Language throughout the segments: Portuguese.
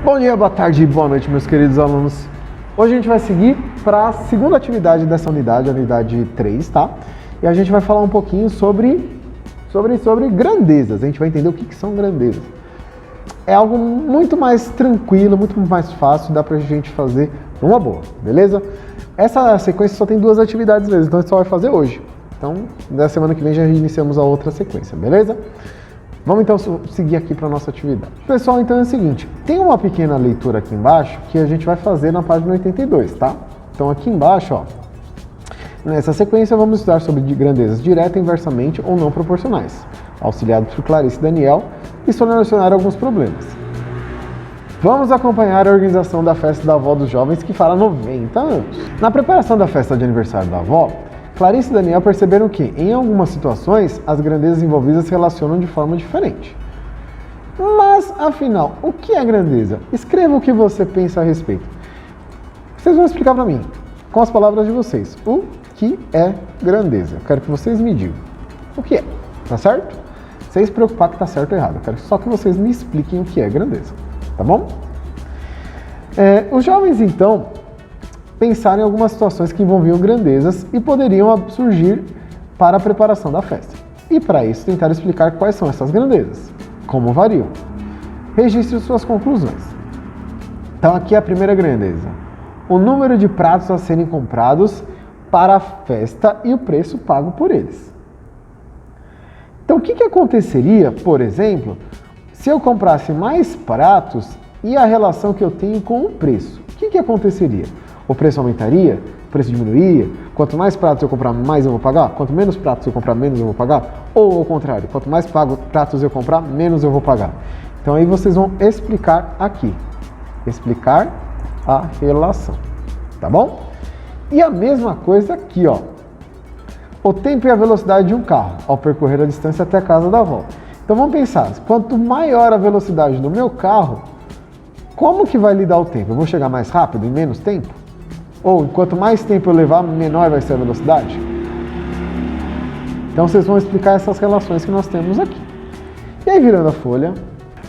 Bom dia, boa tarde e boa noite, meus queridos alunos. Hoje a gente vai seguir para a segunda atividade dessa unidade, a unidade 3, tá? E a gente vai falar um pouquinho sobre grandezas. A gente vai entender o que são grandezas. É algo muito mais tranquilo, muito mais fácil, dá pra gente fazer numa boa, beleza? Essa sequência só tem 2 atividades mesmo, então a gente só vai fazer hoje. Então, na semana que vem já iniciamos a outra sequência, beleza? Vamos então seguir aqui para a nossa atividade. Pessoal, então é o seguinte, tem uma pequena leitura aqui embaixo que a gente vai fazer na página 82, tá? Então aqui embaixo, ó, nessa sequência vamos estudar sobre grandezas direta, inversamente ou não proporcionais, auxiliados por Clarice e Daniel, e solucionar alguns problemas. Vamos acompanhar a organização da festa da avó dos jovens que fará 90 anos. Na preparação da festa de aniversário da avó, Clarice e Daniel perceberam que, em algumas situações, as grandezas envolvidas se relacionam de forma diferente. Mas, afinal, o que é grandeza? Escreva o que você pensa a respeito. Vocês vão explicar para mim, com as palavras de vocês, o que é grandeza. Eu quero que vocês me digam o que é, tá certo? Sem se preocupar que tá certo ou errado. Eu quero só que vocês me expliquem o que é grandeza, tá bom? Os jovens, então, pensaram em algumas situações que envolviam grandezas e poderiam surgir para a preparação da festa. E para isso tentaram explicar quais são essas grandezas, como variam. Registre suas conclusões. Então aqui é a primeira grandeza. O número de pratos a serem comprados para a festa e o preço pago por eles. Então o que aconteceria, por exemplo, se eu comprasse mais pratos e a relação que eu tenho com o preço? O que aconteceria? O preço aumentaria? O preço diminuiria? Quanto mais pratos eu comprar, mais eu vou pagar? Quanto menos pratos eu comprar, menos eu vou pagar? Ou ao contrário, quanto mais pratos eu comprar, menos eu vou pagar? Então aí vocês vão explicar aqui. Explicar a relação, tá bom? E a mesma coisa aqui, ó. O tempo e a velocidade de um carro ao percorrer a distância até a casa da avó. Então vamos pensar, quanto maior a velocidade do meu carro, como que vai lidar o tempo? Eu vou chegar mais rápido, em menos tempo? Ou, quanto mais tempo eu levar, menor vai ser a velocidade? Então, vocês vão explicar essas relações que nós temos aqui. E aí, virando a folha,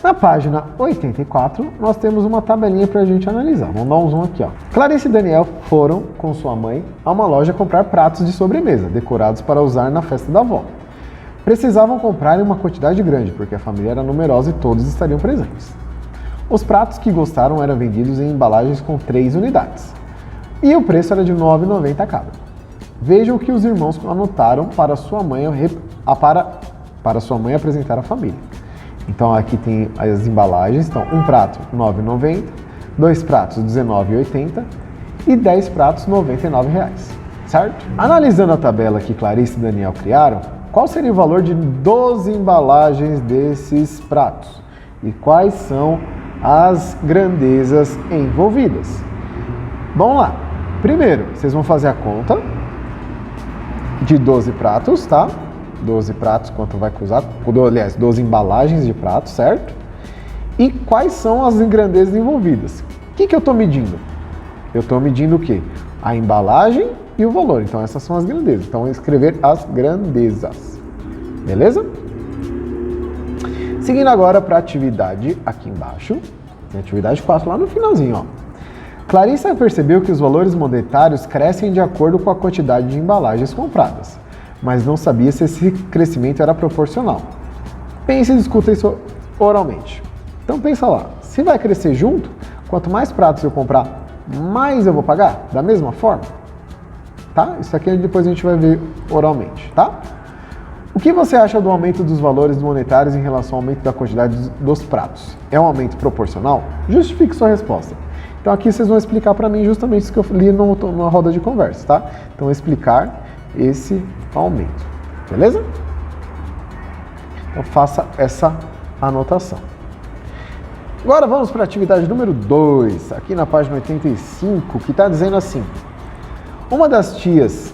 na página 84, nós temos uma tabelinha para a gente analisar. Vamos dar um zoom aqui, ó. Clarice e Daniel foram, com sua mãe, a uma loja comprar pratos de sobremesa, decorados para usar na festa da avó. Precisavam comprar em uma quantidade grande, porque a família era numerosa e todos estariam presentes. Os pratos que gostaram eram vendidos em embalagens com 3 unidades. E o preço era de R$ 9,90 cada. Vejam o que os irmãos anotaram para sua mãe apresentar à família. Então aqui tem as embalagens, então um prato R$ 9,90, 2 pratos R$ 19,80 e 10 pratos R$ 99,00, certo? Analisando a tabela que Clarice e Daniel criaram, qual seria o valor de 12 embalagens desses pratos? E quais são as grandezas envolvidas? Vamos lá. Primeiro, vocês vão fazer a conta de 12 pratos, tá? 12 pratos, quanto vai custar? Aliás, 12 embalagens de pratos, certo? E quais são as grandezas envolvidas? O que eu estou medindo? Eu estou medindo o quê? A embalagem e o valor. Então, essas são as grandezas. Então, vou escrever as grandezas. Beleza? Seguindo agora para a atividade aqui embaixo. Tem atividade 4 lá no finalzinho, ó. Clarissa percebeu que os valores monetários crescem de acordo com a quantidade de embalagens compradas, mas não sabia se esse crescimento era proporcional. Pense e discuta isso oralmente. Então pensa lá, se vai crescer junto, quanto mais pratos eu comprar, mais eu vou pagar? Da mesma forma? Tá? Isso aqui depois a gente vai ver oralmente, tá? O que você acha do aumento dos valores monetários em relação ao aumento da quantidade dos pratos? É um aumento proporcional? Justifique sua resposta. Então aqui vocês vão explicar para mim justamente isso que eu li numa roda de conversa, tá? Então explicar esse aumento, beleza? Então faça essa anotação. Agora vamos para a atividade número 2, aqui na página 85, que está dizendo assim: uma das tias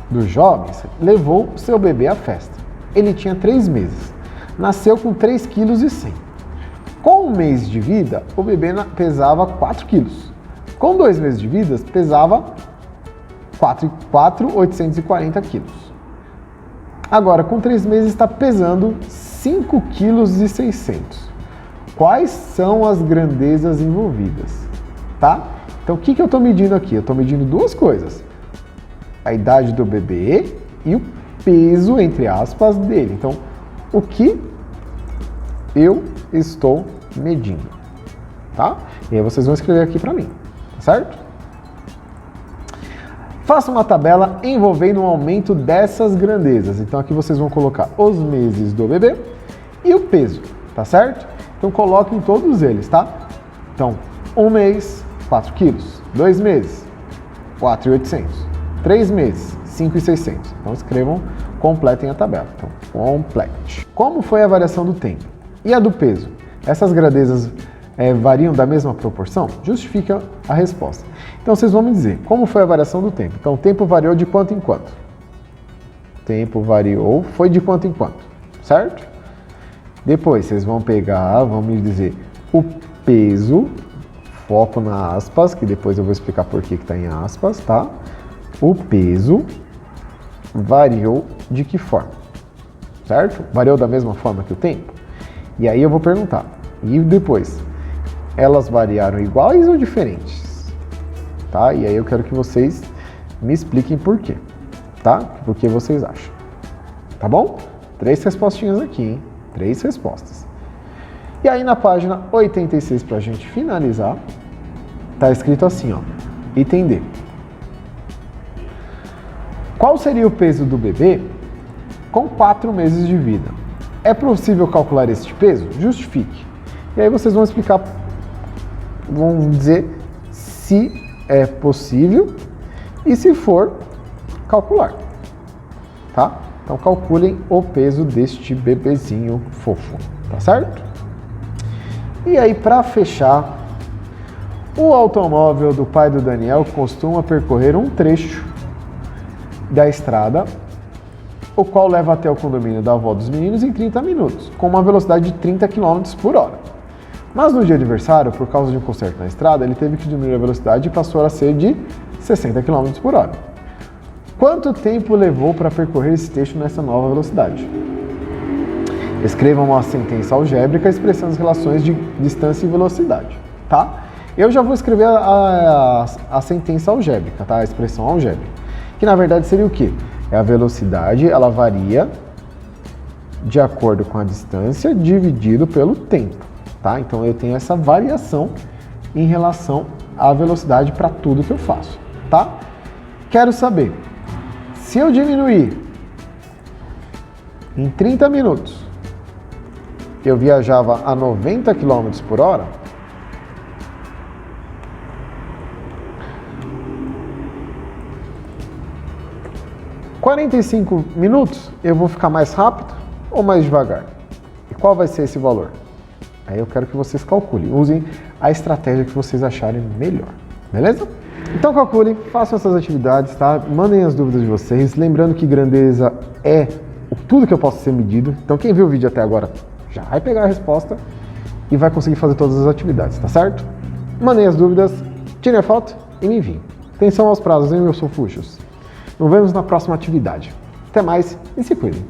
dos jovens levou seu bebê à festa. Ele tinha 3 meses, nasceu com 3,1 kg. Com 1 mês de vida, o bebê pesava 4 quilos. Com 2 meses de vida, pesava 4,840 quilos. Agora, com 3 meses, está pesando 5,6 kg. quais são as grandezas envolvidas, tá? Então, o que eu estou medindo aqui? Eu estou medindo duas coisas. A idade do bebê e o peso, entre aspas, dele. Então, o que eu estou medindo, tá? E aí vocês vão escrever aqui para mim, tá certo? Faça uma tabela envolvendo o aumento dessas grandezas. Então, aqui vocês vão colocar os meses do bebê e o peso, tá certo? Então, coloquem todos eles, tá? Então, 1 mês, 4 quilos. 2 meses, 4.800. 3 meses, 5.600. Então, escrevam, completem a tabela. Então, complete. Como foi a variação do tempo? E a do peso? Essas grandezas variam da mesma proporção? Justifica a resposta. Então, vocês vão me dizer, como foi a variação do tempo? Então, o tempo variou de quanto em quanto? O tempo variou, foi de quanto em quanto, certo? Depois, vocês vão pegar, vão me dizer, o peso, foco na aspas, que depois eu vou explicar por que está em aspas, tá? O peso variou de que forma, certo? Variou da mesma forma que o tempo? E aí eu vou perguntar, e depois, elas variaram iguais ou diferentes? Tá? E aí eu quero que vocês me expliquem por quê, tá? Por que vocês acham, tá bom? 3 respostinhas aqui, hein? 3 respostas. E aí na página 86, pra gente finalizar, tá escrito assim, ó, item D. Qual seria o peso do bebê com 4 meses de vida? É possível calcular este peso? Justifique. E aí vocês vão explicar, vão dizer se é possível e se for, calcular, tá? Então calculem o peso deste bebezinho fofo, tá certo? E aí para fechar, o automóvel do pai do Daniel costuma percorrer um trecho da estrada, o qual leva até o condomínio da avó dos meninos em 30 minutos, com uma velocidade de 30 km por hora. Mas no dia de aniversário, por causa de um concerto na estrada, ele teve que diminuir a velocidade e passou a ser de 60 km por hora. Quanto tempo levou para percorrer esse trecho nessa nova velocidade? Escrevam uma sentença algébrica expressando as relações de distância e velocidade, tá? Eu já vou escrever a sentença algébrica, tá? A expressão algébrica, que na verdade seria o quê? É a velocidade, ela varia de acordo com a distância dividido pelo tempo, tá? Então eu tenho essa variação em relação à velocidade para tudo que eu faço, tá? Quero saber, se eu diminuir em 30 minutos, eu viajava a 90 km por hora, em 45 minutos eu vou ficar mais rápido ou mais devagar? E qual vai ser esse valor? Aí eu quero que vocês calculem, usem a estratégia que vocês acharem melhor, beleza? Então calculem, façam essas atividades, tá? Mandem as dúvidas de vocês, lembrando que grandeza é tudo que eu posso ser medido. Então quem viu o vídeo até agora já vai pegar a resposta e vai conseguir fazer todas as atividades, tá certo? Mandem as dúvidas, tirem a foto e me enviem. Atenção aos prazos, hein, meus fofuchos? Nos vemos na próxima atividade. Até mais e se cuidem!